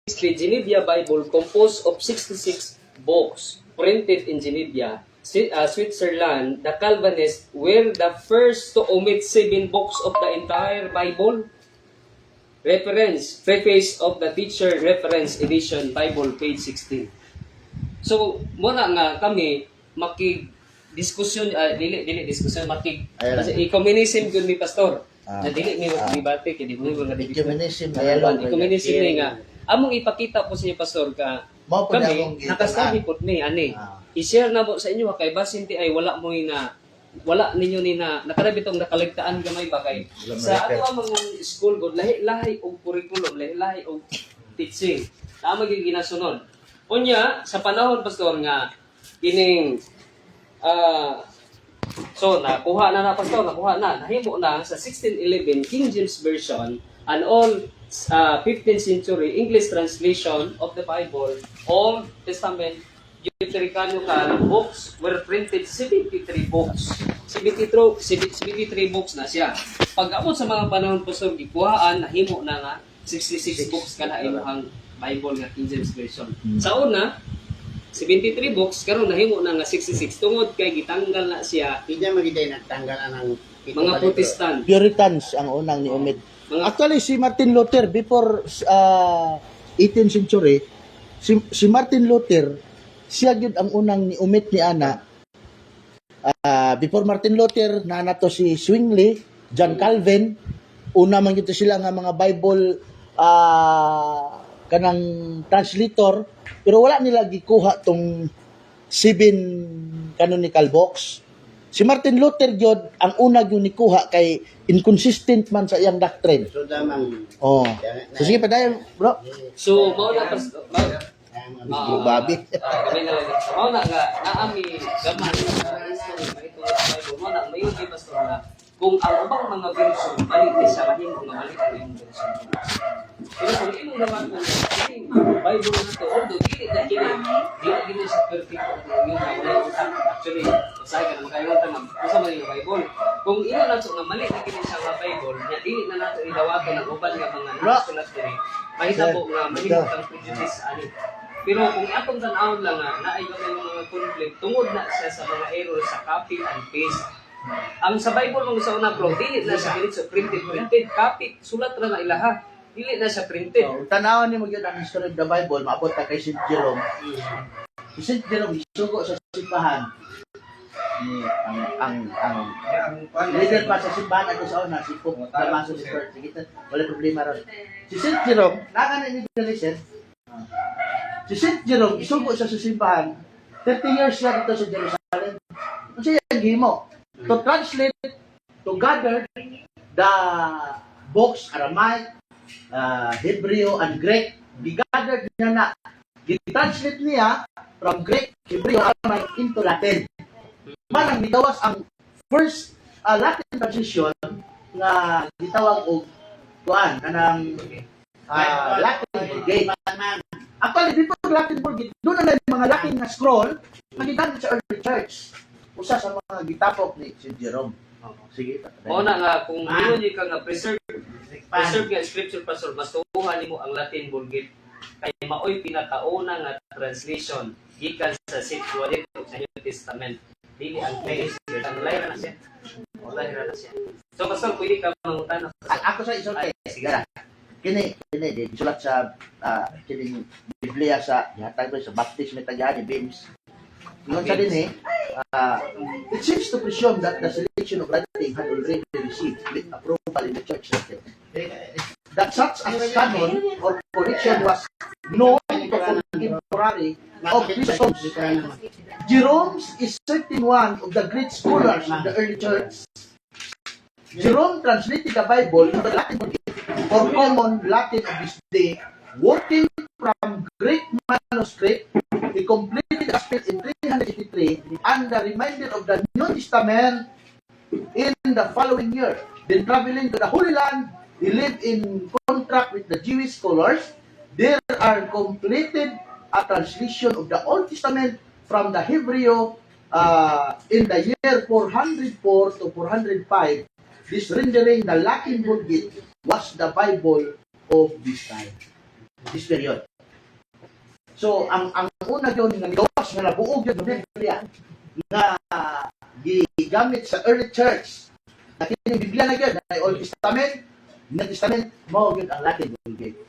The Geneva Bible, composed of 66 books, printed in Geneva, Switzerland. The Calvinists were the first to omit 7 books of the entire Bible. Reference, preface of the Teacher Reference Edition, Bible, page 16. So, muna nga kami, diskusyon, diskusyon, i-communism yun ni Pastor. Na dili ni debate, kaya di mo nga Ecumenism i-communism ni nga. Among ipakita po sa inyo, Pastor, kami, nakasabi po ni, i-share na po sa inyo, kay basin ti ay wala mo wala ninyo ni nakarabitong nakaligtaan gamay ba kay sa ato ang mga school god lahi-lahi og curriculum, lahi-lahi og teaching na magiging ginasunod. Unya sa panahon, Pastor, nga kining so nakuha na Pastor, nahimo na sa 1611 King James Version and all 15th century English translation of the Bible, Old Testament Deuterocanonical books were printed. 73 books. 73 books na siya. Pag-abot sa mga panahon, Pastor, gikuhaan, nahimo na nga 66 books kada ilohang Bible nga King James Version. Sa una, 73 books, karon nahimo na nga 66 tungod kay gitanggal na siya. Hindi magitay nagtanggal ang mga Protestant. Puritans ang unang ni omit. Actually, si Martin Luther, before 18th century, si Martin Luther, siya gyud ang unang ni omit ni ana. Before Martin Luther, nanato si Zwingli, John Calvin, una man gyud sila nga mga Bible kanang translator, pero wala nila gikuha tong 7 canonical books. Si Martin Luther gyud ang una gyud nikuha kay inconsistent man sa iyang doctrine. So damang So sige pa dayon, bro. So mao na Pastor, Babi. Mao na nga naami gaman sa ito Bible mo na mayon kay Pastor na kung ang ubang mga version balik ni sa mahimo nga balik ang version. Pero kung imong naman kung Bible na to, although dili sa perfect yung actually usahay ka naman kayo nga usa man yung Bible. Kung ino na nga mali na kini sa mga Bible, nya dili na nato idawaton ang uban nga mga nasulat diri. Mahitabo nga mahimo kang prejudice ani. Pero kung atong tan-awon lang nga naay gamay mga conflict tungod na siya sa mga error sa copy and paste. Ang sa Bible mong sa una bro, dili na siya diretso printed, copy, sulat ra na ilaha. Dili na siya printed. Tanawan ni mo gyud ang history of the Bible, maabot ta kay St. Jerome. Si St. Jerome isugo sa simbahan. Ni ang leader pa sa simbahan ato sa una si Pope Damaso III. Sige, wala problema ron. Si St. Jerome, naka na ni listen. Si St. Jerome isugo sa simbahan. 30 years na dito sa Jerusalem. Unsa yang gihimo? To translate, to gather the books, Aramaic, Hebrew, and Greek. Gigathered niya na. Gitranslate niya from Greek, Hebrew, Aramaic into Latin. Manang gitawas ang first Latin translation nga gitawag og kuan kanang Latin Vulgate. Actually, before Latin Vulgate, doon na yung mga Latin na scroll na gigamit sa early church. Usa sa mga gitapok ni St. Jerome. Sige. Mao na nga kung ingon ka nga preserve nga scripture, Pastor, mas tuuhan nimo ang Latin Vulgate kay maoy pinakauna nga translation gikan sa Septuagint sa New Testament. Dili ang English ang lain na siya. Wala na siya. So Pastor, pwede ka mangutan ako sa isulti. Sige ra. Kini di sulat sa kining Biblia sa yatag sa baptism ni James. Ngon sa din it seems to presume that the selection of writing had already received with approval in the church system. That such a canon or correction was known to contemporary of Christians. Jerome is certainly one of the great scholars of the early church. Jerome translated the Bible into Latin or common Latin of his day, working from Greek manuscript. He completed the gospel in 383 and the remainder of the New Testament in the following year. Then traveling to the Holy Land, he lived in contract with the Jewish scholars. There are completed a translation of the Old Testament from the Hebrew in the year 404 to 405. This rendering the Latin Vulgate was the Bible of this time. This period. So ang una yun nga nigawas nga nabuog yun ng Biblia nga gigamit sa early church. Na kining Biblia na yun, na Old Testament, New Testament, mo yun ang Latin Vulgate.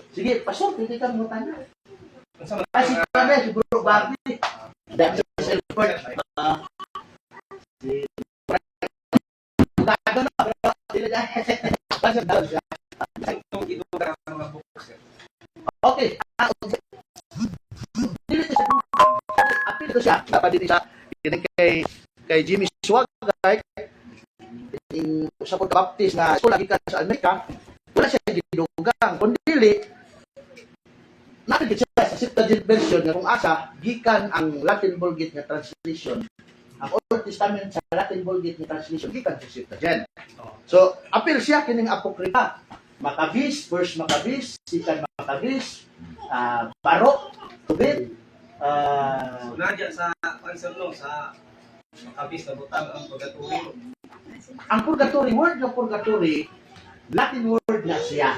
Sige, pasok, hindi ka mo tanong. Kasi kami, siguro babi. Dahil sa cellphone, si Tago na, pero sila dahil. Pasok daw siya. Okay. Dili to siya. Apil to siya. Dapat din siya. Kay Jimmy Swaggart, sa pagka-baptist na eskwela gikan sa Amerika, wala siya gidugang. Kung dili, natin siya sa Septuagint version nga kung asa, gikan ang Latin Vulgate nga translation. Ang Old Testament sa Latin Vulgate nga translation, gikan sa Septuagint. So, apil siya kining Apokripa. Maccabees, First Maccabees, Second Maccabees, Barok, Tobit, Nadya sa pagsanong sa Maccabees na butang ang purgatory. ang purgatory, word ng purgatory, Latin word na siya.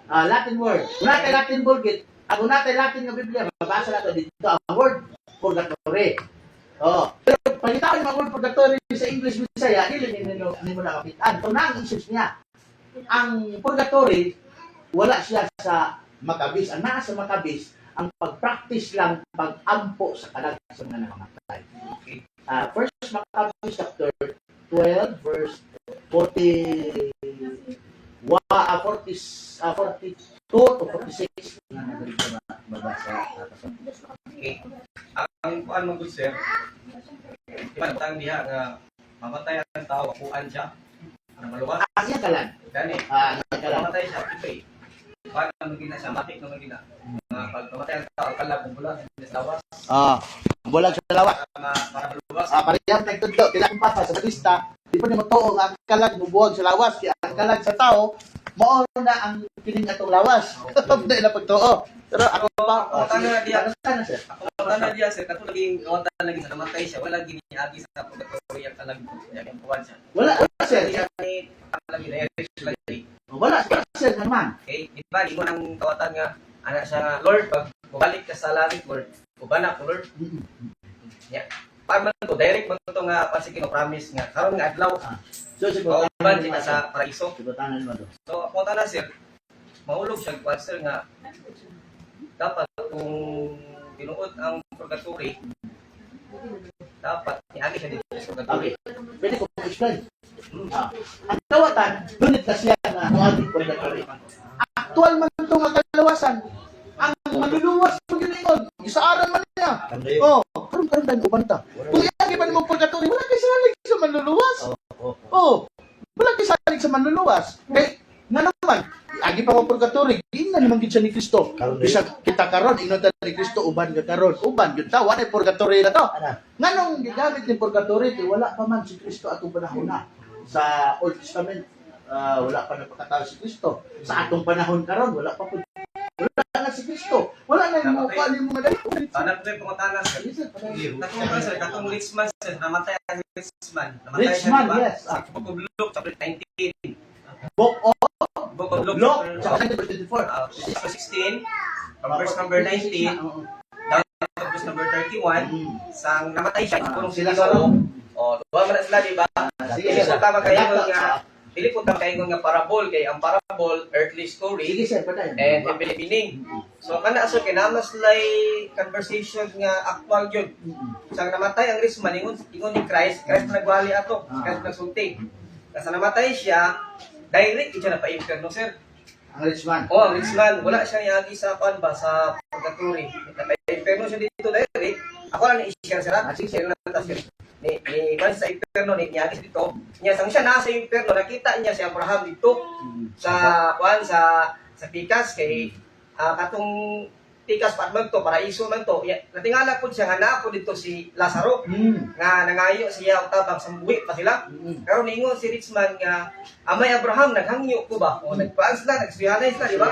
Latin word. Kung natin Latin Vulgate, kung natin Latin nga Biblia, mabasa natin dito ang word purgatory. Pero pagkita yung mga word purgatory sa English Bisaya, hindi mo nakapitan. Ito na ang issues niya. Ang purgatory, wala siya sa Maccabees. Ang nasa Maccabees, ang pag-practice lang, pag-ampo sa kalag sa mga nakamatay. First Maccabees chapter 12, verse 42 to 46. Okay. Ang kuan mo good sir. Iban tang diha nga mamatay ang tao, kuan siya. Ang maluwas. Asya kalan. Gani. Kalan. Mamatay siya, ipay. Paano magina siya, matik na magina. Pag mamatay ang tao, kalag kung bulan, sa lawas. Bulag sa lawas. Para maluwas. Parehang nagtudlo, kinakupasa sa Batista, di pa niya matuong ang kalag bubuwag sa lawas. Kaya ang kalag sa tao, mao na ang kining atong lawas. Dahil na pagtuo. Pero ako pa, Ako tanong na diya. ano sana sir? Ako tanong diya sir, katulad yung kawan lagi sa namatay siya, wala giniagi sa purgatory ang kalag. Yung kuwan siya. Wala sir. Siya ni kalag direct lagi. Wala sir naman. Okay, di ba, di mo nang tawatan nga, anak siya nga, Lord, pag bumalik ka sa langit, Lord, ubanak ko, Lord. Yeah. Pag man to, direct man to nga, kasi kino-promise nga, karon nga adlaw, So siguro uban kita sa paraiso. siguro tanan mo do. So, ako na sir, maulog siya, sir, nga, dapat kung tinuod ang purgatory, dapat niagi siya dito sa purgatory. Okay. Pwede ko explain. Ang tawatan, dunit na siya na tuwagin purgatory. Aktual man ito nga kalawasan. Ang maluluwas mo ginigod. Isaaran man niya. Karoon tayo ubanta. Kung iagi man mo purgatory, wala kayo salig sa manluluwas. Wala kayo salig sa manluluwas. Nga naman, agi pa mo purgatory, di na naman gid siya ni Kristo. Bisa kita karon, ingnon ta ni Kristo, uban ka karon. Uban, yun ta, wala purgatory na to. Nganong gigamit ni purgatory, kay wala pa man si Kristo atong panahon na. Sa Old Testament, wala pa napakatao si Kristo. Sa atong panahon karon, wala pa po. Wala na si Kristo. Wala na yung mukha ni mga dali. Anak ko yung pangutanas, sir. Katong sir, katong Richman, sir, namatay ang Richman. Namatay Richman, siya, diba? yes. Sa Book of Luke, chapter 19. Book of Book of Luke, Luke, chapter chapter 24. chapter 16, from verse number 19, down to verse number 31, sang namatay siya, kulong sila sa duwa man na sila, di ba? Sige, Dili sir. po ka magkaingon nga, dili po ka magkaingon nga parable, kay ang parable, earthly story, Sige sir, patay. and Pilipining. So, kana sir, kinamas lay conversation nga actual yun. Sang namatay ang Richman, ingon ni Christ na nagwali ato, Christ nagsulti. Kasi namatay siya, direct siya na pa-infierno, sir. Ang Richman. Ang Richman, wala siya yagi sa ba sa purgatory. Pa-infierno siya dito direct. Ako lang ni-share sir. Share lang ta sir. Ni sa infierno ni yagi dito. Niya sang siya nasa infierno, nakita niya si Abraham dito sa sa Pikas kay katong Pikas man to, paraiso man to. Natingala po siya nga na po dito si Lazaro. Nga nangayo siya utabang sambuhi pa sila. Karon ningon si Richman nga amay Abraham naghangyo ko ba? O nagpaan sila, nagsuyanay sila, di ba?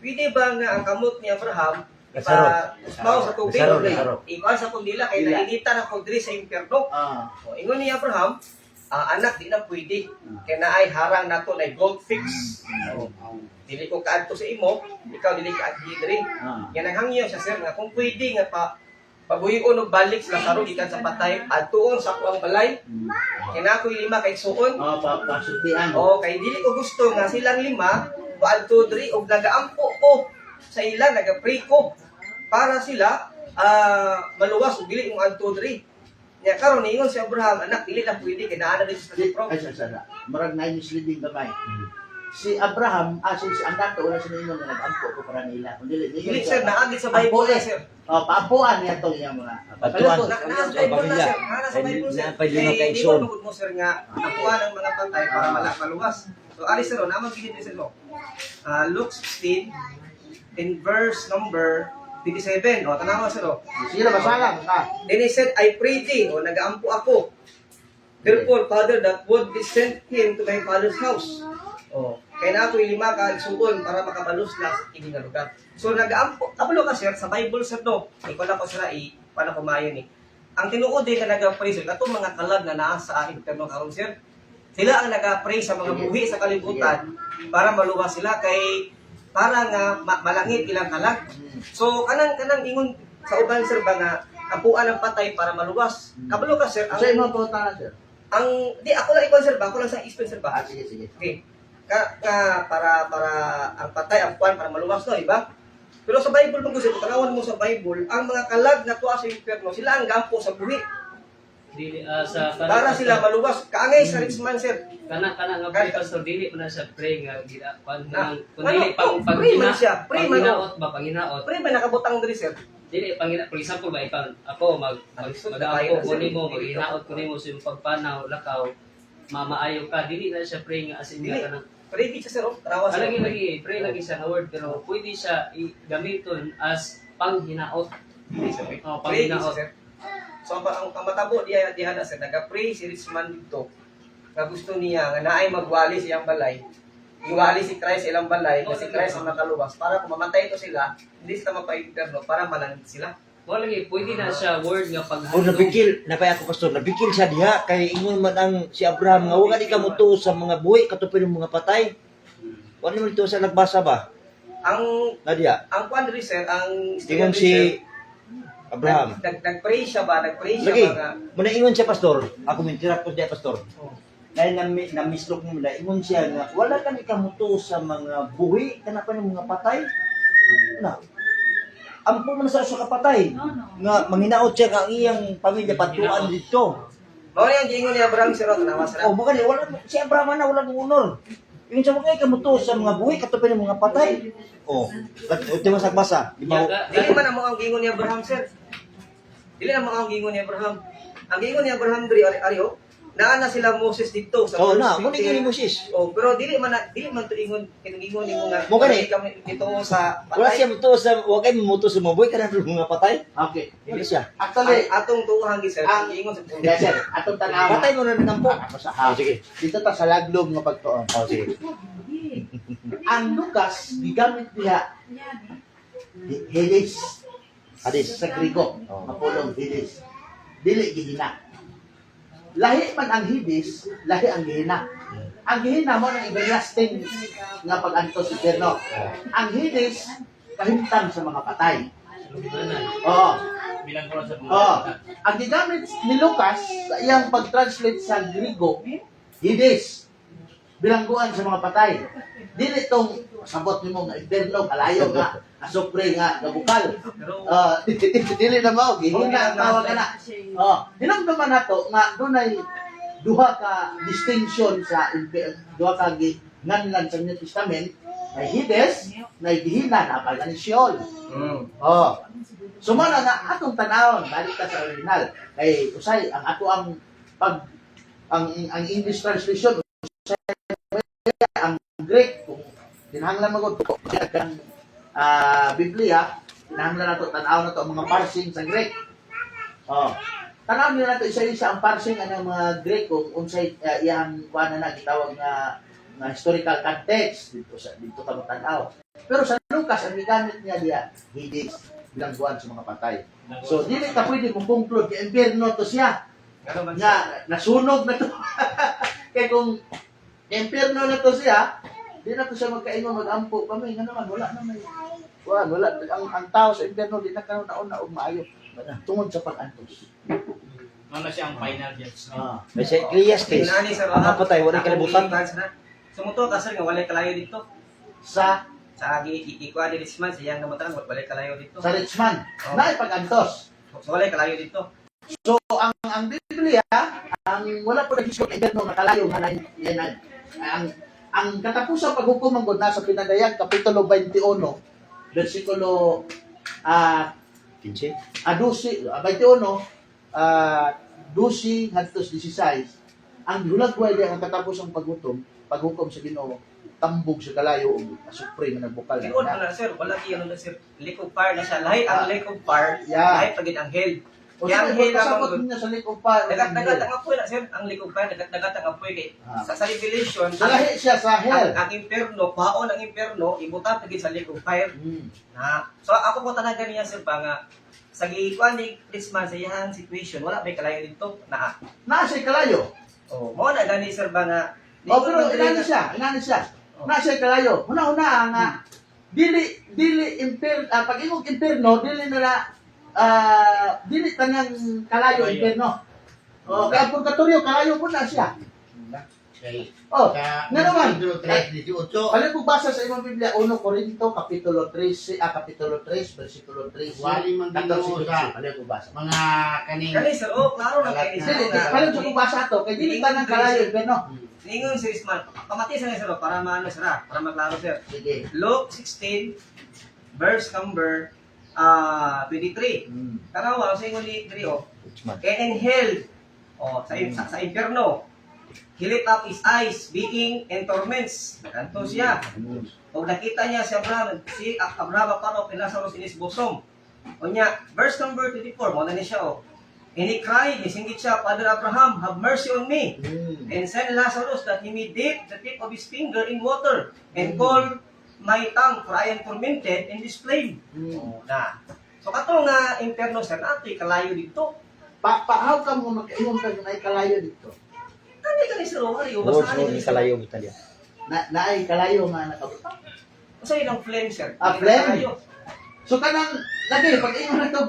Pwede ba nga ang kamot ni Abraham ipa-usmaw sa tubig? Ikuan sa kundila kay nainita na po diri sa impyerno. O ingon ni Abraham, anak di na pwede. Kaya na ay harang nato na gold fix. dili ko kaadto sa imo, ikaw dili ka diri. Yan ang hangyo siya sir nga kung pwede nga pabuyon og balik sa Lazaro gikan sa patay adtuon sa kuang balay. Kina ko 5 kay suon. Pasultian. Kay dili ko gusto nga silang 5 paadto diri og nagaampo ko sa ila naga-pray ko para sila maluwas ug dili mo adto diri. Nya karon ningon si Abraham anak dili na pwede kay naa na diri sa pro. Ay, sana. Marag na misleading gamay. Si Abraham, si anak to, wala siya ningon na nag-ampo ko para nila. Kung dili, Dili sir naagi sa Bible na sir. Paapuan niya to yung mga. Patuan. Nasa Bible na sir. Nasa Bible sir. Pwede na kay Di Son. mo mo sir nga nakuha ng mga patay para maluwas. So ali sir, naman gid sir mo. Luke 16 in verse number 27. Tanawa sir. Sila basalang ka. Then he said, I pray thee, nagaampo ako. Therefore, Father, that would be sent him to my father's house. Kaya na ako 5 ka igsuon para makabalos na sa kini nga lugar. So nagaampo, kabalo ka sir sa Bible sir no. Ikaw na ko sila paano kumayo ni. Ang tinuod din na nagapray sir, atong mga kalag na naa sa interno karon sir. Sila ang nagapray sa mga buhi sa kalibutan para maluwas sila kay para nga malangit ilang kalag. So kanang ingon sa uban sir ba nga apuan ang patay para maluwas. Kabalo ka sir, Sa imo po tara, sir. di ako lang ikon sir ba, ako lang sa ispan sir ba. Sige, sige. Okay. Para ang patay ang puan para maluwas no, di ba? Pero sa Bible mo gusto, tanawan mo sa Bible, ang mga kalag na tuwa sa impyerno, sila ang gampo sa buhi. Dili sa Para sila maluwas. Kaangay sa rich man sir. kana nga pray pastor dili pa na sa pray nga gina kun Ano? dili pang Pray man siya. Pray man. panginaot ba panginaot Pre ba nakabutang diri sir? dili pangina for example ba ikaw ako mag-ako ko nimo mag-hinaot ko nimo sa imong pagpanaw lakaw mamaayo ka dili na siya pray nga asin nga Dili. kanang Pray di siya sir. Tarawa sir. lagi pray lagi siya nga word pero pwede siya gamiton as panghinaot Dili sir. oh Pray di siya panghinaot sir. So ang matabo diha na sir, naga-pray si rich man dito. Nga gusto niya nga naay magwali sa iyang balay. Iwali si Christ sa ilang balay, na si Christ ang makaluwas. Para kung mamatay ito sila, hindi sila mapa-interno, para malangit sila. wala lagi pwede na siya word nga O paghandog nabikil, napay ako pastor, nabikil siya diha kay ingon man ang si Abraham nga wa di ka mutuo sa mga buhi katupin ng mga patay. Wala man ito sa nagbasa ba? Ang Nadia, kwan diri sir, ang ingon si Abraham. nag-pray siya Lagi, ba nga muna ingon siya pastor. Ako mintirap ko diha pastor. oh, Dahil na-mislok mo nila, ingon siya nga, wala ka ni kamuto sa mga buhi, kana pa ng mga patay. Na, ampo man sa kapatay. Nga, manginaot siya nga ang iyang pamilya patuan dito. mao yang giingon ni Abraham sir, tanawa sir. O, baka wala, si Abraham na wala ng honor. Yung sa mga kamuto sa mga buhi, katupin ng mga patay. O, ito masak-basa. Di ba? Dili man ang mga giingon ni Abraham sir. Dili na mga giingon ni Abraham. Ang giingon ni Abraham diri ari-ariyo, naa na sila Moses dito sa Oo verse na, muna 15. ingon ni Moses. Pero dili man to ingon kinungingon nimo nga. Mo gani? Kami dito sa Wala siya muto sa, huwag kayo muto sa mga buhi, kana ng mga patay. Okay. Wala siya. Actually, atong tuuhan gi sir. Ang giingon sa yes, sir. Atong tanawa. Patay mo na nagampo. Ako sa Ah, sige. Dito ta sa laglog nga pagtuon. Oh, sige. Ang Lucas gigamit niya Hades Hadis. sa Grigo. Mapulong Hades. Dili gihina. Lahi man ang Hades, lahi ang gihina. Ang gihina mo ng everlasting nga pag-anto sa Eterno. Ang Hades kahimtang sa mga patay. Oo. bilang ko sa Oo. Ang gigamit ni Lucas sa iyang pag-translate sa Grigo, Hades. Bilangguan sa mga patay. Dili tong sabot nimo nga eterno kalayo nga asopre nga gabukal. Dili na mao gihina ang tawag kana. Hinamdaman nato nga dunay duha ka distinction sa duha ka nganlan sa New Testament, may Hades, may gihina na pag ni Sheol. Sumala na atong tanawon balik ta sa original. Kay usay ang ato ang ang English translation ang Greek kung tinahanglan mo ko ang Biblia tinahanglan nato tan-aw nato ang mga parsing sa Greek. Tanaw nila nato isa-isa ang parsing ang mga Greek kung unsay iyang kuan na gitawag nga historical context dito ta tan-aw. Pero sa Lucas ang gigamit niya diya Hades bilangguan sa mga patay. So dili ta pwede kung conclude kay impierno to siya nga nasunog na to. Kaya kung impierno na to siya, Di na to siya magkaingon, mag-ampo kami. Nga naman, wala na may... Wala. Ang tao sa impyerno, di na karoon na og maayo. Tungod sa pag-antos. Ano siya ang final judge? May sa Ecclesiastes. Tinani sa Ang patay, wala kalibutan. Sumuto ka sir nga walay kalayo dito. Sa Sa ikuha ni Richman siyang namatan walay kalayo dito. sa Richmond, na pag-antos. So walay kalayo dito. So, ang Biblia, ang wala po nag-isip ng impyerno na kalayo nga yan, ang katapusang paghukom ang God nasa Pinadayag, Kapitulo 21, versikulo 15. 21, 12 ngadto 16, ang hulagway ang katapusang paghukom sa Ginoo, tambog sa kalayo ug asupre nga nagbukal Kaya na sir, wala kiyo na sir. Lake of fire na siya. Lahi ang Lake of fire, Yeah. lahi pagid ang hell. O Kaya ang hell pasabot ang niya sa Lake of Fire. dagat ang apoy na sir, ang Lake of fire dagat ang apoy kay sa Revelation Sa lahi siya sa hell. ang imperno, paon ang imperno, ibuta pagid sa Lake of fire. So ako po talaga niya sir pa nga sa giikuan ni Christmas sa iyang situation, wala may kalayo dito na. Naa siya kalayo. Oh, mo na gani sir ba nga Pero inani siya. Na siya kalayo. Una nga dili pag imong imperno dili nila dili tanang kalayo imperno. Kaya purgatorio kalayo po na siya. Kay Nga naman. Pedro 3:18. Ano po basa sa imong Biblia 1 Corinto kapitulo 3 versikulo 3. Wali man Ginoo sa Ano po basa? mga kaning Kani sir, oh, klaro na kay Dili, paano sa po basa to? Kay dili tanang kalayo imperno. Ningon si Risman, pamati sa sir para maano sir, para maklaro sir. Sige. Luke 16 verse number 23. Tanawa sa ingon ni diri oh. And in hell, sa impierno, he lit up his eyes, being in torments. Kanto siya. O nakita niya si Abraham aparo Lazarus in his bosom. O niya, verse number 24, mo na ni siya oh. And he cried, nisinggit siya, Father Abraham, have mercy on me. And send Lazarus that he may dip the tip of his finger in water and cool my tongue, for I am tormented in this flame. Na. So kato nga impierno sir, nato'y kalayo dito. How ka mo magkaingon ka na kalayo dito? Kani ka ni Sir Mario, Oo, basta so, ni kalayo kita diya. Naay kalayo nga nakabutang. Basta yun ang flame sir. Ah, Hindi flame? kalayo. So kanang lagi pag ingon na to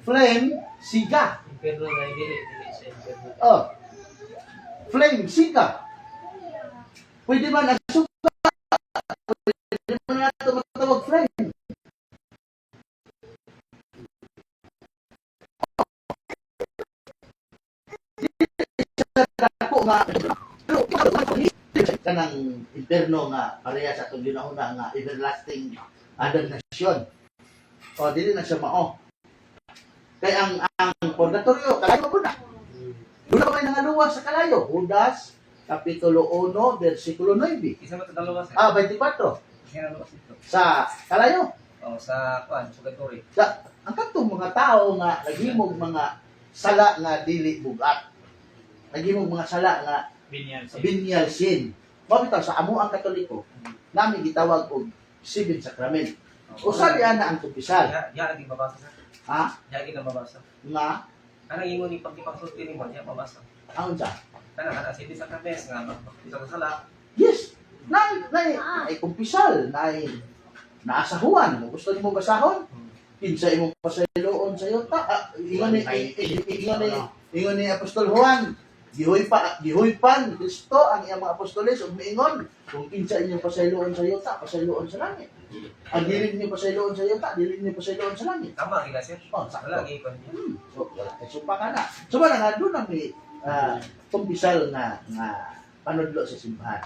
flame siga. Impyerno na dili sa impyerno. Oh. Flame siga. Pwede ba nagsuga? Pwede mo na ito magtawag flame. Ako nga kanang impierno nga pareha sa itong ginahuna nga everlasting damnation. O dili na siya mao. Kay ang purgatorio kalayo po na. Doon pa may nangaluwa sa kalayo. Judas kapitulo 1 versikulo 9. Isa mo ito dalawa sir. 24 Isa na luwas dito. sa kalayo. Oh, sa purgatory. Ang katong mga tao nga naghimog mga sala nga dili bugat. Naghimog mga sala nga Binyan siya. venial sin. Mabitaw sa amo ang Katoliko, namin gitawag og seven sacrament. Usa diyan na ang kumpisal. Ya lagi babasa sir. Ha? Ya lagi na babasa. Nga Kana ingon ni pagkipagsulti ni mo, ya babasa. ang sa. Kana sa sa kapes nga sa sala. Yes. Ay kumpisal, naasahuan. Kung gusto nimo basahon, kinsa imong pasayloon sa iyo ta. Ingon ni Apostol Juan, gihuypan ni Kristo ang iyang mga apostoles ug miingon kung kinsa inyong pasayloon sa iyo ta, pasayloon sa langit. Ang dili niyo pasayloon sa iyo ta, dili niyo pasayloon sa langit. Tama gila sir. Oh, sakto. Wala gi kon. So, wala kay sumpa ka na. So, wala nga doon ang may kumpisal nga panudlo sa simbahan.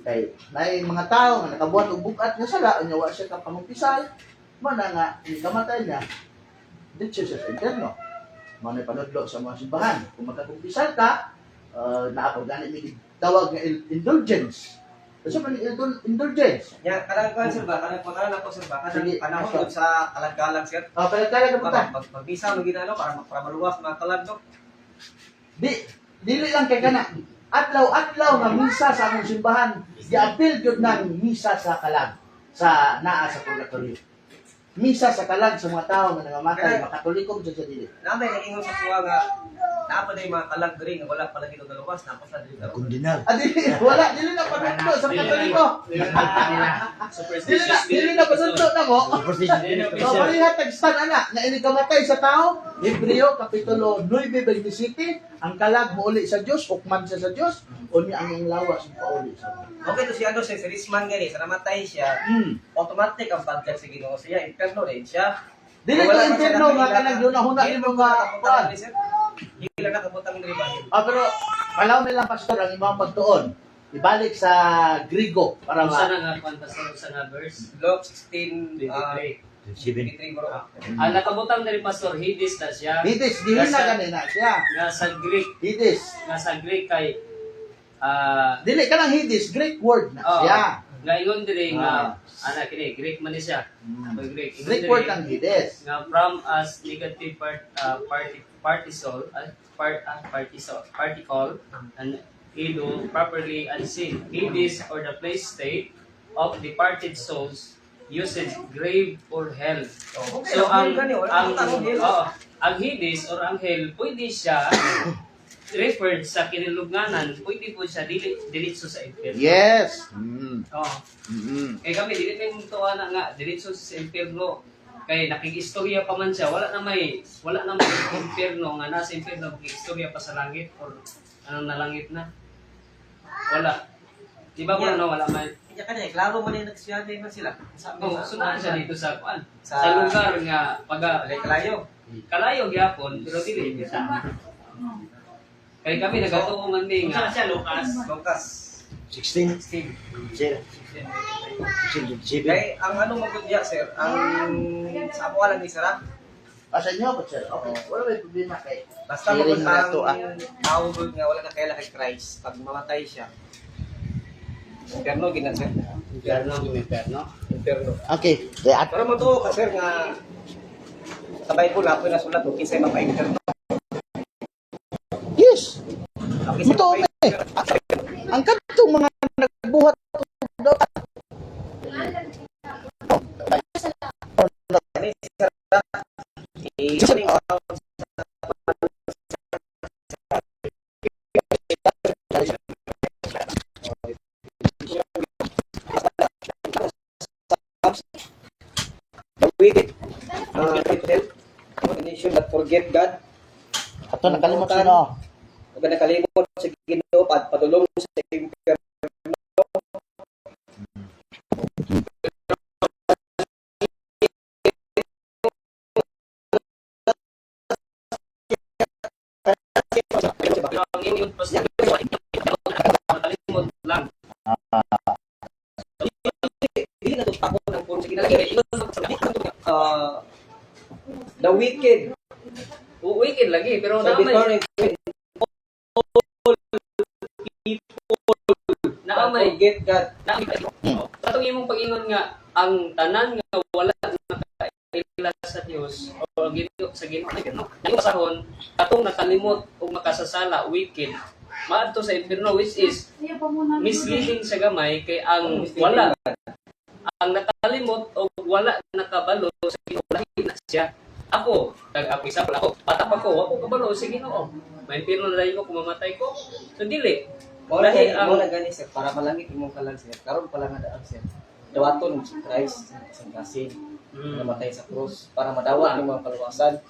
Kay may mga tao nga nakabuhat og bukat nga sala, unya wa siya ka pangumpisal, mo na nga ni kamatay niya. Dito siya sa interno. Mo na panudlo sa mga simbahan. Kung magkakumpisal ka, naapod gani mi tawag nga indulgence. Kasi man indulgence. Ya kanang kon sir ba, kanang putaran ako sir ba, Sige. kanang panahon sa alag-alag sir. Pero talaga punta. Pag-visa mo ginano para maluwas mga kalag no. Dili lang kay kana. Adlaw-adlaw nga misa sa among simbahan, gi-appeal gyud nang misa sa kalag sa naa sa purgatorio. Misa sa kalag sa mga tao nga nangamatay, makatoliko jud sa dili. Namay nag-ingon sa tuwa nga Naapa na yung mga kalagri nga wala pala dito naluwas, tapos na dito. Kundinal. Wala, dili na panundo sa Katoliko. Dili na panundo na mo. So, palihat tag-stand anak, nga ini kamatay sa tao, Hebreo, Kapitulo 9:27, ang kalag mo uli sa Diyos, hukman siya sa Diyos, o niya ang lawas mo pauli sa Diyos. Okay, to si ano si Risman gani, sa namatay siya, automatic ang pagkat sa Ginoo siya, inferno rin siya. Dili ko interno, nga kalag yun na huna yung mga kuwan. Hindi lang nakabutang ng riba. Pero, palaw nilang pastor, ang imong pagtuon, ibalik sa Grigo, para Sa ma... nga kwan pastor sa nga verse. Luke 16, 7. 23 bro. Ang nakabutang na rin pastor Hades na siya. Hidis, dili na ganina siya. Nga sa Greek, Hidis. kay Dili ka ng Hidis, Greek word na Oo. siya. nga ingon diri nga kini Greek man ni siya. Greek. Ingon Greek diri word ang Hidis. nga from as negative particle and Edo properly unseen. Hades or the place state of departed souls usage grave or hell. So ang Hades or ang hell pwede siya referred sa kinilugnanan, pwede po siya diretso sa impyerno. Yes. Oh. Eh kami dili may tuwa na nga diretso sa impyerno. Kay nakikistorya pa man siya, wala na may impyerno nga nasa impyerno nakikistorya pa sa langit or anong na langit na. Wala. Diba po na wala man. Kanya kanya, klaro man yung nagsiyahe man sila. Oh, sunod siya dito sa kuan. Sa- Sa lugar nga Kalayo. kalayo gyapon pero dili kita. Kay kami nagatuungan din nga. Lucas. 16. 7. Kaya ang ano magudya sir, ang sa ako lang ni Sarah, Sa inyo po, sir. Okay. Wala may problema kay. basta Hearing magud na ang to, tao gud nga wala na kaila kay Christ, pag mamatay siya. Inferno ginan sir. Impyerno. Inferno. Okay. At Pero mo to ka sir nga sa Bible ako na sulat o kinsay mapa-inferno. yes. Okay, Ito ang kadtong mga nagbuhat daw. The wicked, the nation that forget God, Ato nakalimot sa no. huwag na nakalimot sa Ginoo at patulong sa impyerno. Pero ang inyong pastor matalimod lang. Hindi na ito ako ng puro sa kinalagay. The wicked, Wicked lagi pero sabi ko naamay forget God. Katong imong pag-ingon nga ang tanan nga wala nakaila sa Dios o Ginoo sa Ginoo no. Ang pasahon katong nakalimot ug makasasala wicked maadto sa impierno which is misleading sa gamay kay ang wala ang nakalimot o wala nakabalo sa Ginoo lahi na siya. Ako, example ako, patap ako kabalo sa Ginoo. May impierno na ko kumamatay ko. So dili. Lahi ang Mo na gani sir para malangit imong kalan sir. Karon pala nga daan sir. Dawaton si Christ sa kasin. Namatay sa krus para madawa ng mga kaluwasan.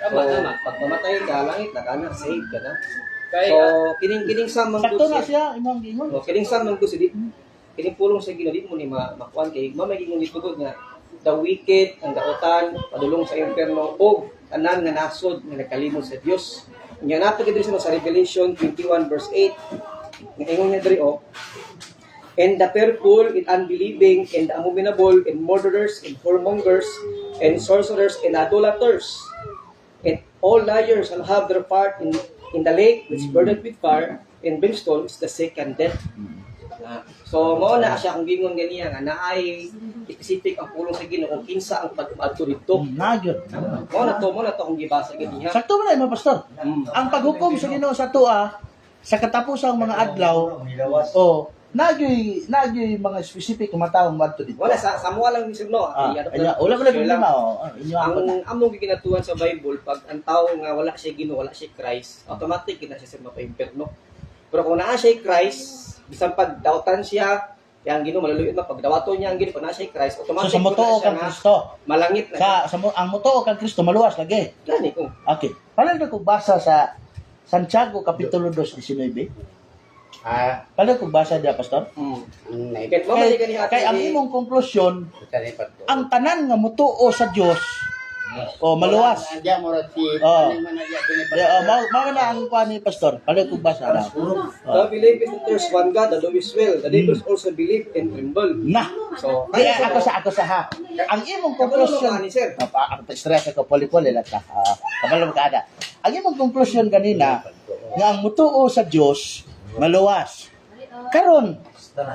tama. Pag mamatay ka, langit na ka na, save ka na. Kay So, kining sa mga Sakto na siya imong gingon. kining sa mga gusto di kining pulong sa Ginoo di mo ni makuan kay mamay gingon nitugod nga the wicked ang daotan padulong sa impierno og tanan nga nasod nga nakalimot sa Dios. Nya nato gid sa Revelation 21 verse 8 nga ingon niya diri and the fearful and unbelieving and the abominable and murderers and whoremongers and sorcerers and idolaters and all liars shall have their part in the lake which burneth with fire and brimstone is the second death. So mao na siya kung gingon ganiya nga naay specific ang pulong sa Ginoo kung kinsa ang pag-adto didto. Nagyod. Mao na to kung gibasa ganiya. Sakto man imong pastor. Ang paghukom sa Ginoo sa tuwa sa katapusang mga adlaw o nagyoy mga specific nga taong madto dito. Wala sa Samoa lang sir no. Wala man problema oh. Inyo Ang among giginatuan sa Bible pag ang tao nga wala siya Ginoo, wala siya Christ, automatic na siya sir mapa-imperno. Pero kung naa siya Christ, bisan pag dautan siya, yang Ginoo maluluyod na pag dawaton niya ang Ginoo kung naa siya Christ, So automatic sa motoo kang Kristo. malangit na. Ang motoo kang Kristo maluwas lagi. Gani ko. Okay. Paano ko basa sa Santiago Kapitulo 2:19? Paano ko basa diya, Pastor? Kaya mamali ka ni ate. Kay ang imong konklusyon, Ang ang tanan nga mutuo sa Dios o maluwas. Diyan mo rin si Oh. Paning Managya Mao na ang kuan ni Pastor. Paano ko basa na? The believe in there's one God, the Lord is well. The neighbors also believe and tremble. Na. So, Di ako sa ha. Ang imong konklusyon, ni sir. ako stress ako poli-poli lang ka. Kabalo ka ada. Ang imong konklusyon kanina nga ang mutuo sa Dios maluwas. Karon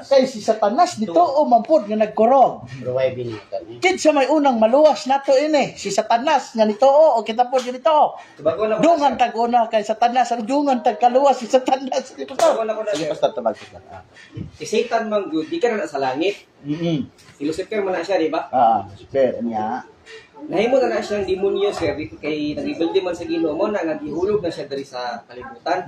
kay si Satanas nituo mampod nga nagkurog. Ruway binatan. Kid sa may unang maluwas nato ini si Satanas nga nituo o kita pod dito. Bago na Dungan tag una kay Satanas, ang dungan tag kaluwas si Satanas. Sige Bago na ko na Sige sir. Pastor tabag Pastor. Si Satan man good, di ka na sa langit. Si Lucifer man na siya, di ba? Super niya. Nahimo na siyang demonyo sir, kay nagibaldi man sa Ginoo mo na nagihulog na siya diri sa kalibutan.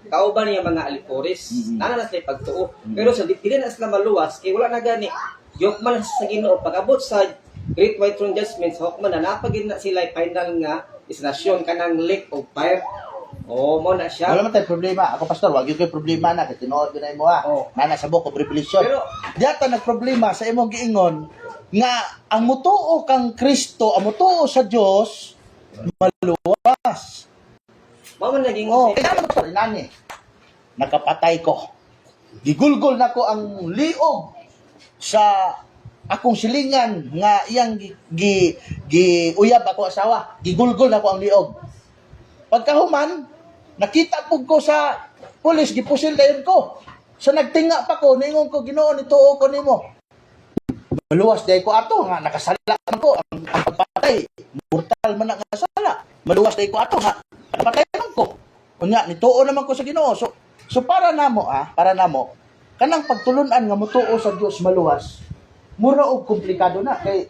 Kauban niya mga alipores, nana na sila pagtuo. Pero sa dili na sila maluwas, kay wala na gani. Yok man sa Ginoo pag-abot sa Great White Throne Judgment, sa hukman na napagin na sila final nga isnasyon kanang lake of fire. Oh, mo na siya. Wala man tayo problema. Ako Pastor, wag yung ko'y problema na. Kaya tinuod ko na mo ha. Oh. Nana sa book of Revelation. Pero- Diyata nagproblema sa imong giingon nga ang mutuo kang Kristo, ang mutuo sa Dios maluwas. Mao man naging Kaya naman Pastor, inani. Nakapatay ko. Gigulgol na ko ang liog sa akong silingan nga iyang uyab ako asawa. Gigulgol na ko ang liog. Pagkahuman, nakita pug ko sa pulis, gipusil dayon ko. So nagtinga pa ko, ningon ko, Ginoo, nituo ko nimo. Maluwas day ko ato, nga nakasala man ko, ang pagpatay, mortal man ang kasala. Maluwas day ko ato, nga patay man ko. Kunya, nituo naman ko sa Ginoo. So para namo, kanang pagtulunan nga mutuo sa Dios maluwas, mura og komplikado na, kay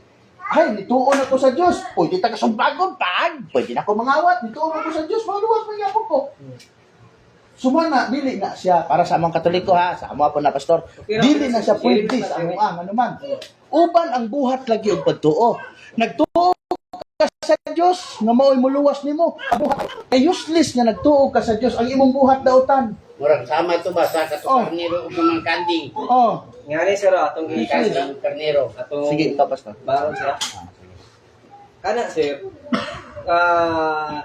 ay, nituon ako sa Diyos. Pwede ta kasumbagon, pwede na ako mangawat. Nituon ako sa Diyos, maluwas man yapon ko. Sumana, dili na siya, para sa among Katoliko ha, sa amo po na pastor, dili na siya pwede sa among ano man. Uban ang buhat lagi og pagtuo. Nagtuo ka sa Diyos, nga mao'y muluwas nimo. Ang buhat, ay useless nga nagtuo ka sa Diyos, ang imong buhat dautan. Murag sama ito ba sa katukarnero o mga kanding? Oh, nga ni sir atong Kanding karnero. atong sige, ikaw pastor. baron sir. Kana sir,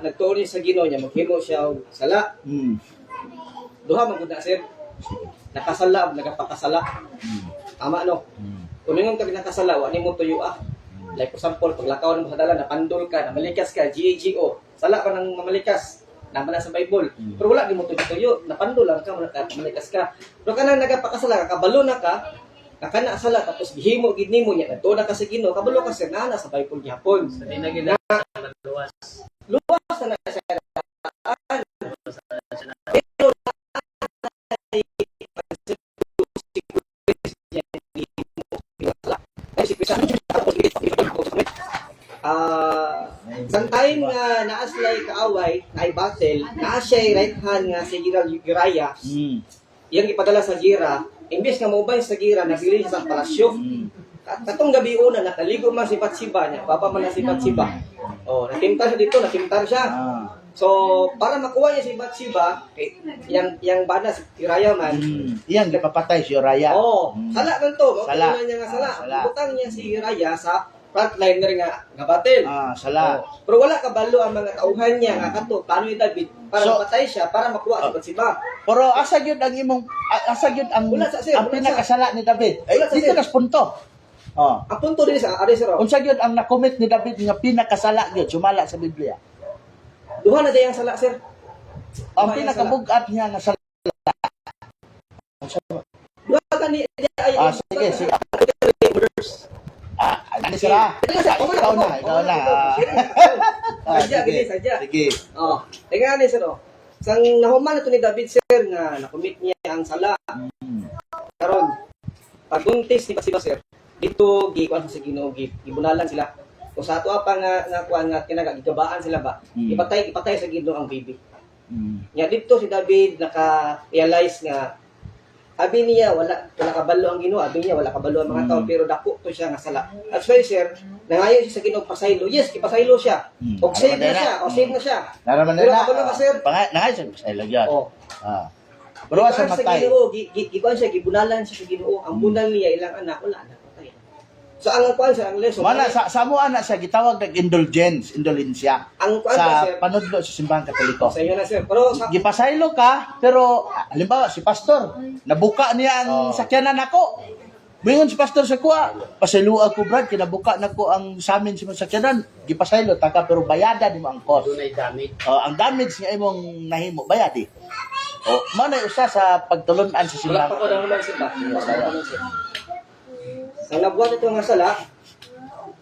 nagtuon niya sa Ginoo niya, maghimo siya og sala. Duha man gud na sir. Nakasala, nagapakasala. Tama no. Kung ningon ka nakasala, wa nimo tuyo Like for example, paglakaw mo sa dalan, napandol ka, namalikas ka, GAGO. Sala ka nang mamalikas. Naman na sa Bible. Pero wala di mo tuyo, napandol lang ka, namalikas ka. Pero kanang nagapakasala ka, kabalo na ka, kakana sala tapos gihimo gid nimo nya adto na ka sa Ginoo, kabalo ka sir na sa Bible gyapon. Sa dinagina luwas. Luwas na siya. Isang time nga naaslay kaaway, na battle, naa siya right hand nga si Uriah, iyang ipadala sa gira, imbes nga maubay sa gira, nabili siya sa palasyo. Katong gabi una, nakaligo man si Batsiba niya, papa man na si Batsiba. Oh, natimtar siya dito, natimtar siya. So, para makuha niya si Batsiba, yang bana si Uriah man, Iyang gipapatay si Uriah. oh, sala man to, Sala. makuha niya nga sala. Sala. Butang niya si Uriah sa frontliner nga battle. Sala. Pero wala kabalo ang mga tauhan niya nga kato paano ni David para So, mapatay siya para makuha si Batsiba. Pero asa gyud ang imong asa gyud ang Wala sa sir, ang wala pinakasala ni David. Ay, Wala sa dito sir. nas punto. Ang punto din sa ari sir. Unsa gyud ang nakomit ni David nga pinakasala gyud sumala sa Biblia? Duha na dayang sala sir. Ang pinakabugat niya nga sala. Duha ka ni Sige. Ano sira? Ikaw na. Sadya gini sadya. Sige. Oh, tingnan ni sir oh. Sang nahuman ito ni David sir nga nakomit niya ang sala. Karon pagbuntis ni Basiba sir, dito gikuan sa Ginoo gibunalan sila. Kung sa ato pa nga kuan nga kinagigabaan sila ba, ipatay sa Ginoo ang baby. Nya dito si David naka-realize nga abi niya wala kabalo ang Ginoo, abi niya wala kabalo ang mga tao pero dako to siya nga sala. That's why sir, nangayo siya sa Ginoo pasaylo. Yes, ipasaylo siya. O save na siya. Naraman Pero nila. kabalo ka sir. Nangayos sa ilagyan. Oh. Pero sa matay. Ginoo, gikuan siya, gibunalan siya sa Ginoo. Ang bunal niya ilang anak wala anak patay. So ang kuan sa ang lesson. Mana sa mo ana siya gitawag ng indulgensya. Ang kuan Sa sir. panudlo sa simbahan Katoliko. Sa inyo na sir. Pero sa Gipasaylo ka, pero halimbawa si pastor, nabuka niya ang sakyanan ako. Mingon si pastor sa kuha, pasaylo ako brad, kinabuka na ko ang sa amin si sakyanan. Gipasaylo taka pero bayada di mo ang cost. Dunay damit. Ang damage nga imong nahimo bayadi. Mao na usa sa pagtulunan sa wala simbahan. pa ko daw naman sir ba. Sa nabuhat ito nga sala,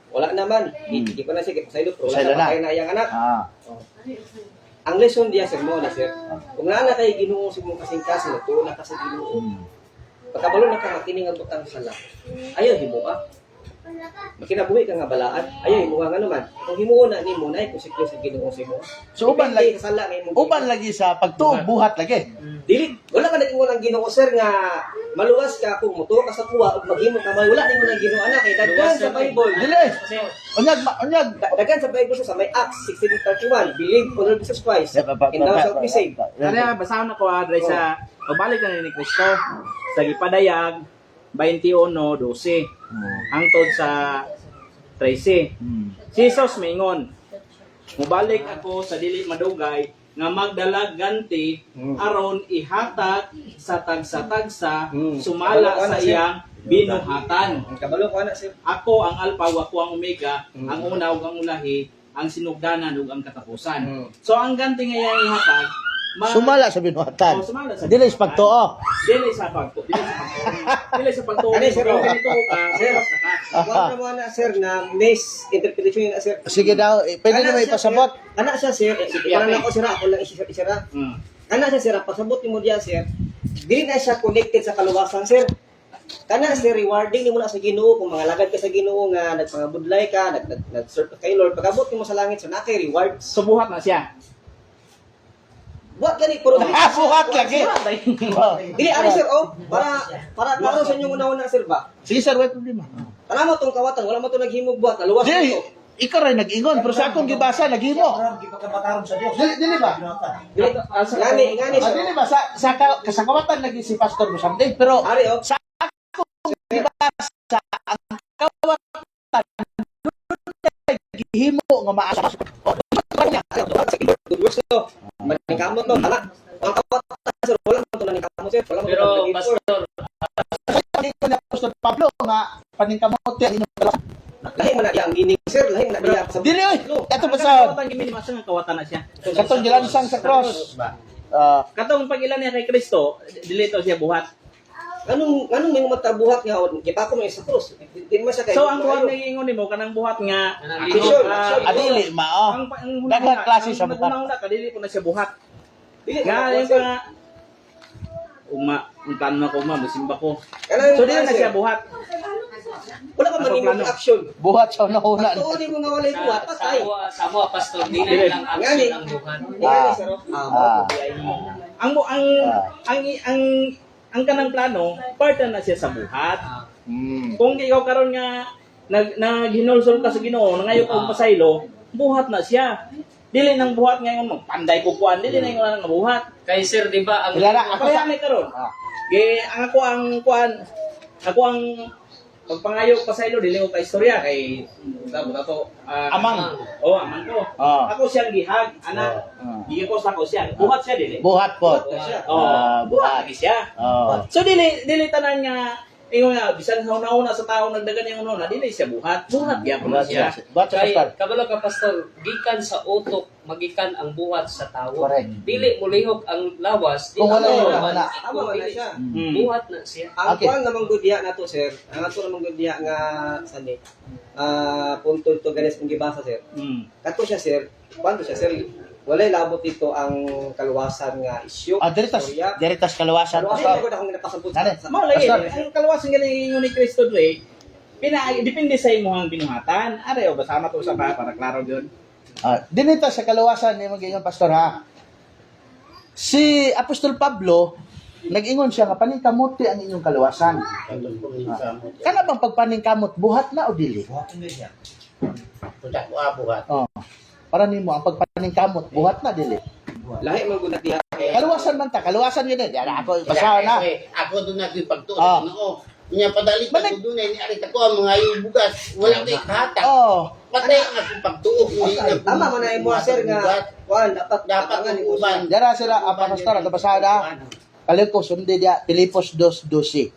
wala naman. Hindi ko na siya pasaylo. Wala Pasaylo na na. patay na iyang anak. Ang Hmm. lesson diya sir mo na sir. Kung nana kay Ginoo sa mong kasing-kasing, tuon na ka sa Ginoo. Pagkabalo na ka makining ang butang sala. Ayaw himuha. Makinabuhi ka nga balaan. Ayaw himuha nga naman. Kung himuha na ni mo na konsekwensa sa Ginoo sa imo. So uban lagi sala nga imong uban lagi sa pagtuog buhat lagi. dili wala ka naging unang Ginoo sir nga maluwas ka kung mutuo ka sa kuwa ug maghimo ka may wala ning unang Ginoo anak kay daghan sa Bible. Dili. Unyag. Daghan sa Bible sa may Acts 16:31 believe on Lord Jesus Christ and thou shalt be saved. Kaya basahan ako adre sa pabalik na ni Kristo sa gipadayag 21:12 hangtod sa 13. Si Jesus maingon, mubalik ako sa dili madugay nga magdalag ganti aron ihatag sa tagsa-tagsa sumala sa iyang binuhatan. Ang kabalo ko anak sir. Ako ang Alpha, ako ang Omega, ang una ug ang ulahi, ang sinugdanan ug ang katapusan. So ang ganti nga iyang ihatag, Sumala sa binuhatan. sumala sa Dili sa pagtuo. Dili sa pagtuo. Dili sa pagtuo. Ano, sir? Kung ganito ka, Sir. basta ka. Kuha mo na sir na misinterpretation na sir. Sige daw, pwede na may pasabot. Anak siya sir, parang ako sir, ako lang isira. Anak siya sir, pasabot mo diya sir. Dili na siya connected sa kaluwasan sir. Kana sir, rewarding ni mo na sa Ginoo kung mga lagad ka sa Ginoo nga nagpangabudlay ka, nag-serve kay Lord. Pagabot mo sa langit so na kay reward. Subuhat na siya. Buhat gani puro Buhat lagi. Dili ari sir oh, para klaro sa inyong una-una sir ba. Sige sir, wala problema. Kana mo tong kawatan, wala mo to naghimog buhat, naluwas Di, mo to. ikaw rin nag-ingon, pero sa akong gibasa, naghimo. Gipagkabataron sa Dios. Dili ba? Ngani sir. Dili ba? Sa kawatan lagi si Pastor Busambing, pero Ari oh. sa akong gibasa, ang kawatan, gihimo nga maasa. Good works to. Maningkamot to, tama. Ang kawatan sir, wala mo to naningkamot sir. Wala mo to Pero naging pastor, Hindi ko na Apostol Pablo nga paningkamote ang inyong kalas. lahi man na iya ang gining sir, lahi man na iya sa Dili oy. Ito ba sa Kawatan gimi ni masa nga kawatan na siya. katong gilansang sa cross. Katong pag-ilan niya kay Kristo, dili to siya buhat. Anong may matabuhat nga kita ko may sa cross. Di mo siya kay. So ang buhat nga iingon nimo kanang buhat nga Vision, Adili mao. ang Daghang klase sa buhat. Una kadili po na siya buhat. Dili Nga na yung nga untan na ko musimba ko. So dili na siya buhat. Wala ka manimong action. Buhat sa una-una. Tuon mo nga walay buhat patay. sa mo pastor, dili lang action ang buhat. Ngani sir. Ang kanang plano, part na siya sa buhat. Mm. Kung ikaw karon nga naghinulsol ka sa Ginoo, nangayo ka og pasaylo, buhat na siya. Dili nang buhat ngayon magpanday ko kuan, dili na yung nang buhat. Kay sir, di ba ang Wala na ako Kaya sa may karon. Ako ang kuan, ako ang pagpangayo pasaylo dili ko ka istorya kay tabo na to. Amang. Amang ko. Ah. Ako siyang gihag, anak. Gigi ko sa ko siya. Buhat siya dili. Buhat po. Buhat siya. So dili tanan nga ingon nga bisan sa una-una sa tao nagdagan yung una dili siya buhat. Buhat gyapon siya. Buhat sa kay pastor. kabalo ka pastor, gikan sa utok magikan ang buhat sa tawo. Correct. Dili mo lihok ang lawas, Kung wala mo yun, naman. wala. Tama man na siya. Buhat na siya. Ang Okay. kuan namang gudya na to sir. Ang ato namang gudya nga sani. Punto to ganes kung gibasa sir. Kato siya sir. Kuan to siya sir. walay labot dito ang kaluwasan nga isyu. Diretas kalawasan, Kaluwasan pastor. ko na akong napasabot Dali. sa Mao lagi, Pastor. ang kaluwasan galing ni Cristo Dre, depende sa imo ang binuhatan. Are o basama to sa para klaro gyud. Dinito sa kalawasan ni mag-ingon, pastor, ha? Si Apostol Pablo, nag-ingon siya nga paningkamuti ang inyong kalawasan. Kana bang pagpaningkamot buhat na o dili? Pudak ko abuhat. Oh. Para nimo ang pagpaningkamot buhat na dili. lahi man gud diha. Kaluwasan man ta, kaluwasan gid. Diyan ako basahan na. Ako doon natin pagtuon. Ah. Oo. Kunya padalit Balik. ako doon ni ari ko ang mga yung bugas. Wala kay kata. Oh. Patay ang akong pagtuog. Tama man na imo sir nga kuan dapat Dapat ang uban. Dara sila ang pastor ato basahan na. Kaliko sundi dia Pilipos 2:12.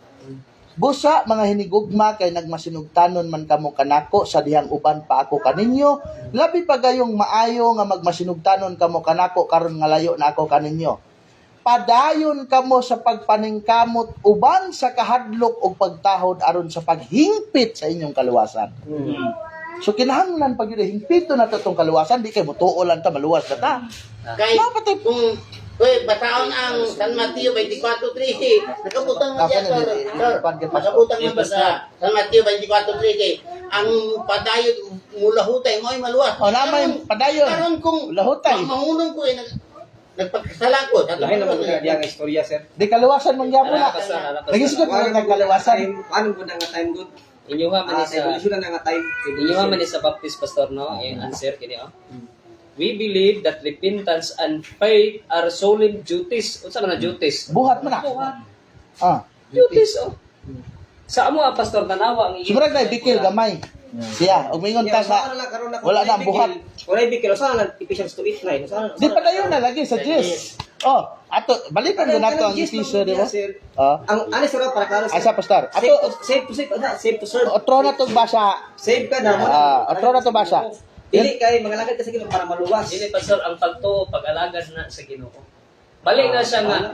Busa mga hinigugma kay nagmasinugtanon man kamo kanako sa dihang uban pa ako kaninyo, labi pa gayong maayo nga magmasinugtanon kamo kanako karon nga layo na ako kaninyo. Padayon kamo sa pagpaningkamot uban sa kahadlok ug pagtahod aron sa paghingpit sa inyong kaluwasan. So kinahanglan pag yun hingpito na to tong kaluwasan, di kay motuo lang ta maluwas na ta. Kay Mapatay kung bataon ang San Mateo 24:13. Nakabutang man yan, sir. Nakabutang man ba sa San Mateo 24:13. Ang padayod mula hutay mo ay maluwas. O namay padayon. Karon kung Lahutay. mahunong ko ay nagpagkasala ko. lahi naman gud diha nga istorya sir. Di kaluwasan man gyapon na. Nagisgot Kuan man kaluwasan. Paano gud nga time gud? Inyo ha man sa Evolution na nga time. inyo ha man sa Baptist pastor no, yung answer kini oh. We believe that repentance and faith are solemn duties. Unsa man na duties? Buhat mo na. Buhat. Ah. Duties oh. Sa amo pastor tanawa ang Siguro na bikil gamay. Siya, og mingon ta sa wala na ang buhat. Wala bikil sa lang Ephesians 2:8-9. Di pa dayon na lagi sa Diyos. Oh, ato balikan ko nato ang Efeso, di ba? Oh. Ang ano sir para klaro. Asa pastor? Save to serve. Otro na to basa. Save ka na. Otro na to basa. Dili kay mga lagad kasi Ginoo para maluwas. Dili pastor ang pagtuo pag-alagad na sa Ginoo. Balik na siya nga.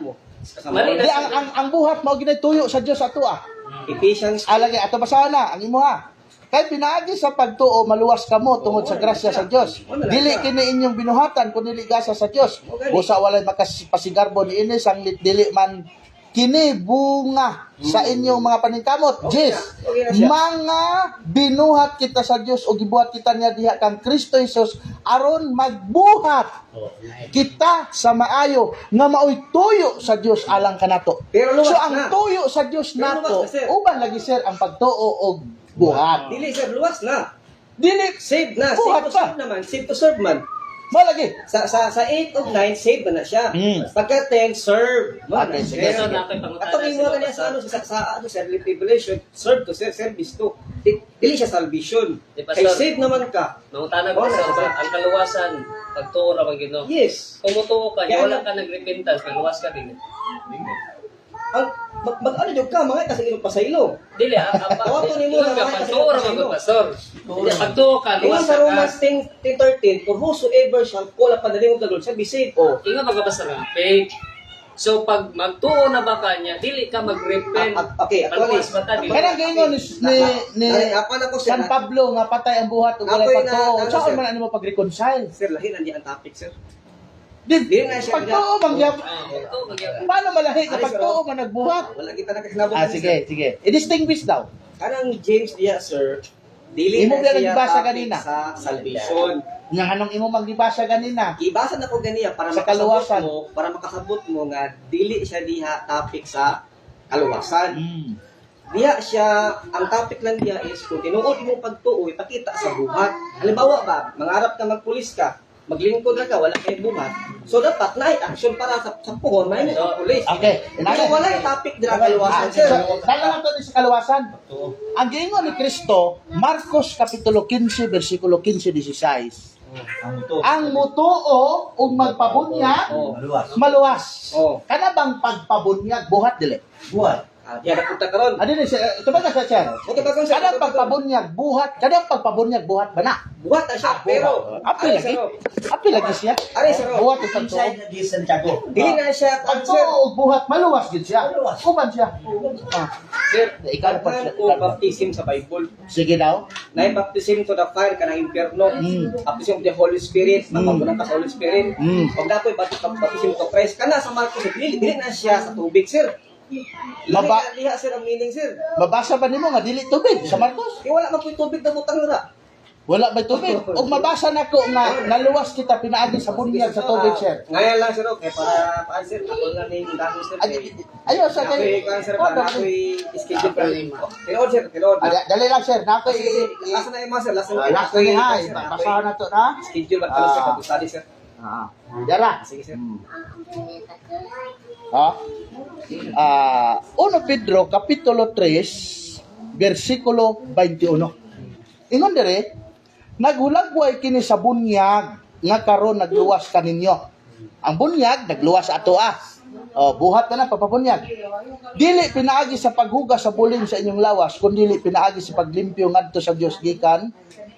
Balik na Di siya. ang buhat mao ginay tuyo sa Dios ato ah. Ephesians Alagi ato basahan na ang imo ha. Kay pinaagi sa pagtuo maluwas kamo tungod sa grasya sa Dios. Dili kini inyong binuhatan kun dili gasa sa Dios. Busa walay makapasigarbo niini sanglit dili man kini bunga sa inyong mga paningkamot. Yes. Mga binuhat kita sa Dios o gibuhat kita niya diha kang Kristo Jesus aron magbuhat kita sa maayo nga maoy tuyo sa Dios alang kanato. Pero luwas So ang na. tuyo sa Dios Pero nato luwas na, sir. uban lagi sir ang pagtuo og buhat. Dili sir luwas na. Dili Save na. Buhat Save to pa. serve naman. Save to serve man. mo lagi. Sa 8 of 9 save na siya. Pagka 10 serve. Okay, sige, Pastor na ako'y pangutana Atong imo kaniya sa ano sa revelation serve to serve service to. Dili siya salvation. Di pa, Kay sir. save naman ka. Nangutana ko pastor ang kaluwasan pagtuo ra ba Ginoo. Yes. Kung mutuo ka, Kaya wala ka nag-repentance, maluwas ka din. Ang ano jud ka mga kasi ilong pasaylo. Dili, Tawato ni mo na mga pagtuo ra ba pastor? Dili, pagtuo ka, Ingon luwas sa ka. Romans 10:13, for whosoever shall call upon the name of the Lord shall be saved. Oh. Inga magkabasa ng faith. So pag magtuo na ba ka niya, dili ka mag-repent. Okay, actually, Maluwas ba ta? Dili. Kanang gingon ni Apa na ko sir? San Pablo nga patay ang buhat ug walay Ako'y pagtuo. na- Saan sir. man ano mo pag-reconcile? Sir, lahi nandiyan ang topic, sir. Di Dili na siya. pagtuo man gyap. Pagtuo, magyapon. Paano malahi nga pagtuo man nagbuhat? Wala kita nakakilabot. Sige. I-distinguish daw. Kanang James diya, sir, dili Imo na ba siya nagbasa topic kanina? sa salvation. Nga anong imo magbasa ganina? Ibasa na ko ganiya para Sa kaluwasan. makasabot mo nga dili siya diha topic sa kaluwasan. Diha siya, ang topic lang diha is kung tinuod mo pagtuo, ipakita sa buhat. Halimbawa ba, mangarap ka magpulis ka, maglingkod na ka, wala kay buhat. So dapat na action para sa puhon, may mo pulis. Okay. Pero wala yung topic dira kaluwasan, sir. Dala lang to sa kaluwasan. Ang giingon ni Kristo, Marcos kapitulo 15 bersikulo 15-16. Ang mutuo ug magpabunyag Oh. Maluwas. maluwas. Oh. Kana bang pagpabunyag buhat dili? Buhat. Diyan napunta karon. Adi ni ito ba ka sir? Motibagon sir. Kada pagpabunyag buhat, kada pagpabunyag buhat ba na? Buhat na siya, pero Api Ari, lagi. sir, Api lagi siya. Ari, sir, Buhat ito. Inside na di Santiago. dili na siya Pag sir. tuo buhat maluwas gid siya. Maluwas. Kuman siya. Ah, Sir, ikaw pa daghan siya. ko baptism sa Bible. Sige daw. Na baptism to the fire kanang impierno. Baptism of the Holy Spirit, mapagunan ka sa Holy Spirit. Pag dapoy baptism to Christ kana sa Marcos, dili na siya sa tubig, sir. Maba- Liha sir ang meaning, sir. Mabasa ba nimo nga dili tubig sa Marcos? Wala man po tubig na butang nira. Wala ba tubig? Og mabasa nako nga naluwas kita pinaagi sa bunyag sa tubig, sir. Ngayon lang, sir, okay, para paan, sir. Ako lang na yung dako, sir. Ayo sa Ako'y, kay. sir, para ako'y schedule pa rin. Tinood, sir, tinood. Dali lang sir, nako Lasa na yung mga, sir. Lasa last na ni hay. Basahan na to na. Schedule ba talaga, sir? Kapusali, sir. Dara. Sige, sir. Ha? 1 Pedro kapitulo 3 versikulo 21. Ingon dire, naghulagway kini sa bunyag nga karon nagluwas kaninyo. Ang bunyag nagluwas ato buhat na papabunyag. Dili pinaagi sa paghugas sa bulin sa inyong lawas, kundi dili pinaagi sa paglimpyo ngadto sa Dios gikan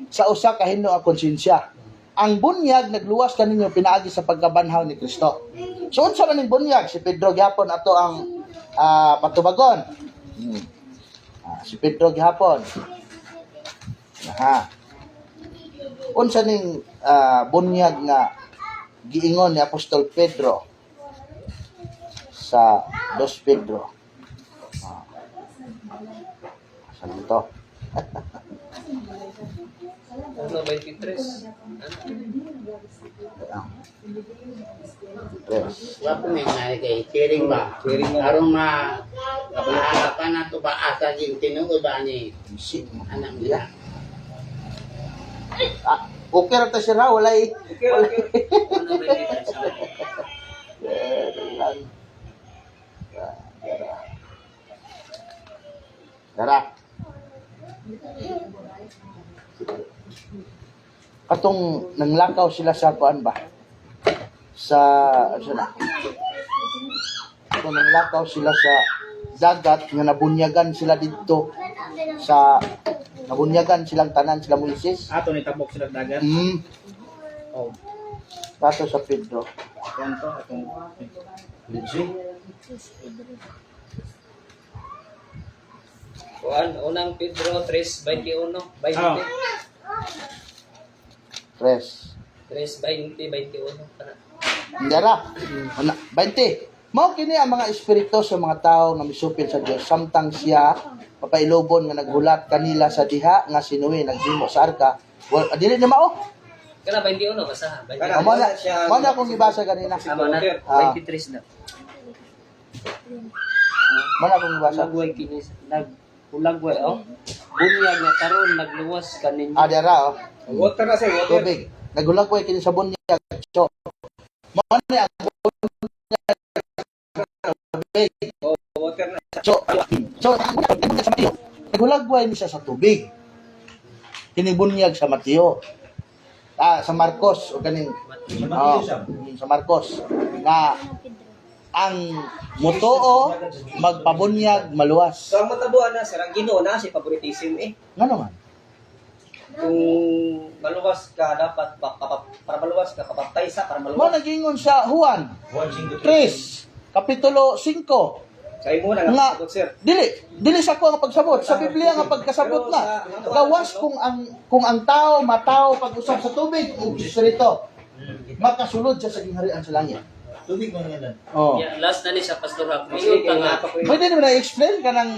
sa usa ka hindo nga konsensya. Ang bunyag nagluwas kaninyo pinaagi sa pagkabanhaw ni Kristo. So unsa man ning bunyag? Si Pedro gihapon ato ang patubagon. Si Pedro gihapon. Unsa ning bunyag nga giingon ni Apostol Pedro sa 2 Pedro. Saan ito? Ano, 23? Wapo may nga kay sharing ba? Aron pa na to ba asa din tinuod ba ni anak nila? Okay ra ta siya walay. Okay, okay. Ano, 23? Dara. Katong nanglakaw sila sa kuan ba? Sa na? Katong nanglakaw sila sa dagat nga nabunyagan sila dito sa nabunyagan silang tanan sila Moises. Ato ni tabok sila dagat. Oh. Kato sa Pedro. Kanto atong Unang Pedro 3:21. 20. Ah. Tres. 3:20, 21. Ndara. 20. Mao kini ang mga espiritu sa mga tao nga misupil sa Dios samtang siya papailobon nga naghulat kanila sa diha nga si Noe naghimo sa arka. Dili na mao. Kana 21 basta. Kana- Amo na akong gibasa kanina. Tama na. Ah. 23 na. Mo na akong gibasa. Ulagway kini ulagway bunyag nga karon nagluwas kaninyo. Dara Water na, sir, water. tubig. Nagulagway kini sa bunyag. So, mao ni ang tubig. Water na. So, nagulagway ni siya sa tubig. Kini bunyag sa Mateo. Sa Marcos o kaning sa Marcos nga ang motoo magpabunyag maluwas. So, ang matabuan na, sir, ang Ginoo na si favoritism Nga naman. Kung maluwas ka, dapat para maluwas ka, papatay sa para Mo maluwas. nagingon sa Juan 3 kapitulo 5. Sa imo na Nga, nga sagot, sir. dili sa ko nga pagsabot sa Biblia nga pagkasabot na. Gawas kung ang tao matao pag-usap sa tubig ug espiritu. Makasulod siya sa gingharian sa langit. Tubig man yan. Oh. Yeah, last na ni sa Pastor Hap. Sige, Mayroon nga. Pwede naman na-explain ka ng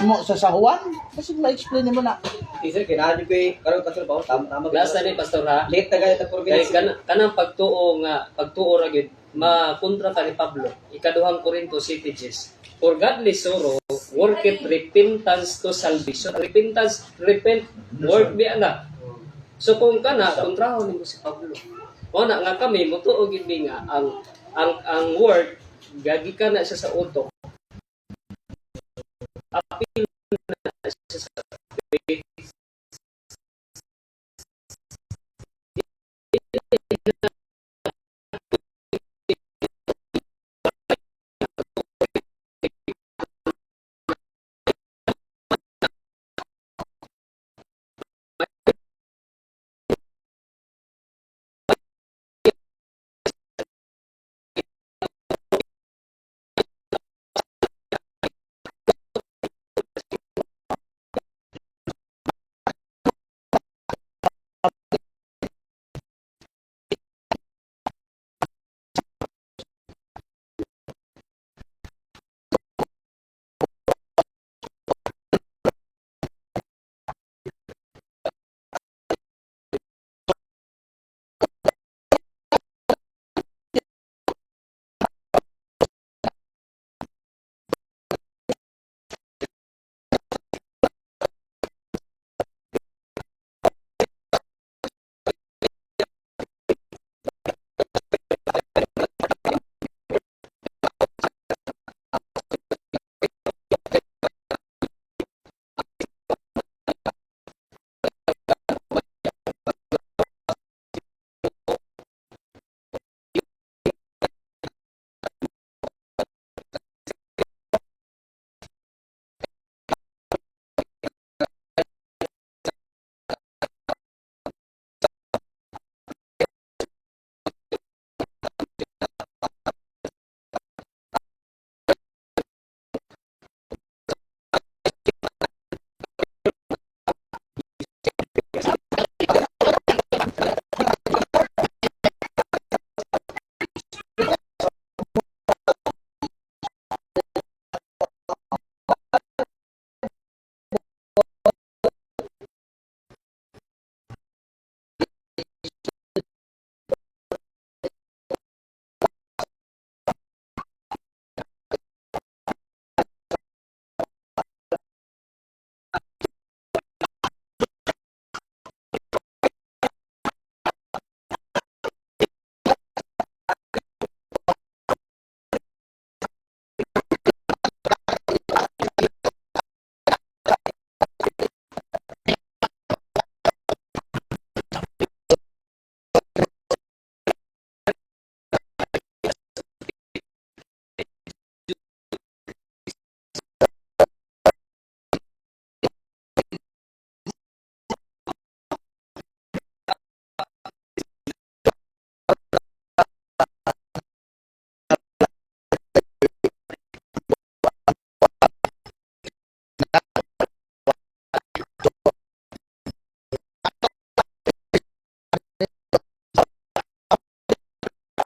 imo sa Juan? Kasi ma-explain mo na. Sir, kinahan ko karon ka, sir, ba? Tama. Last na ni Pastor Hap. Late na gaya ta Kay province. kanang pagtuo ra gyud makontra ka ni Pablo. Ikaduhang Corinto 7:10. For godly sorrow worketh repentance to salvation. Repentance, work di ana. So kung kana kontrahon nimo si Pablo. Ona nga kami mutuo gid mi nga ang word gagi ka na siya sa utok. Apil